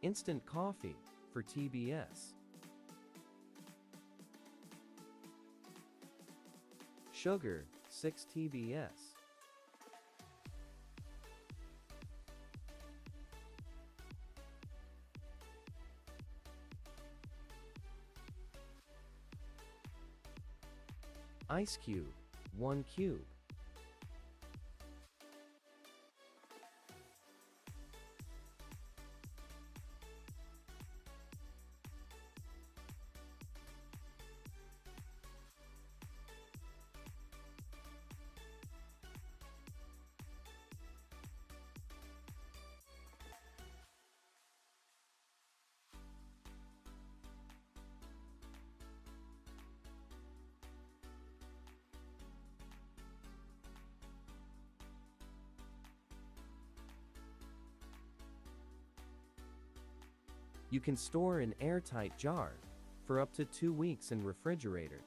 Instant coffee for TBS. Sugar, 6 TBS. Ice cube, 1 cube. You can store in airtight jar for up to 2 weeks in refrigerator.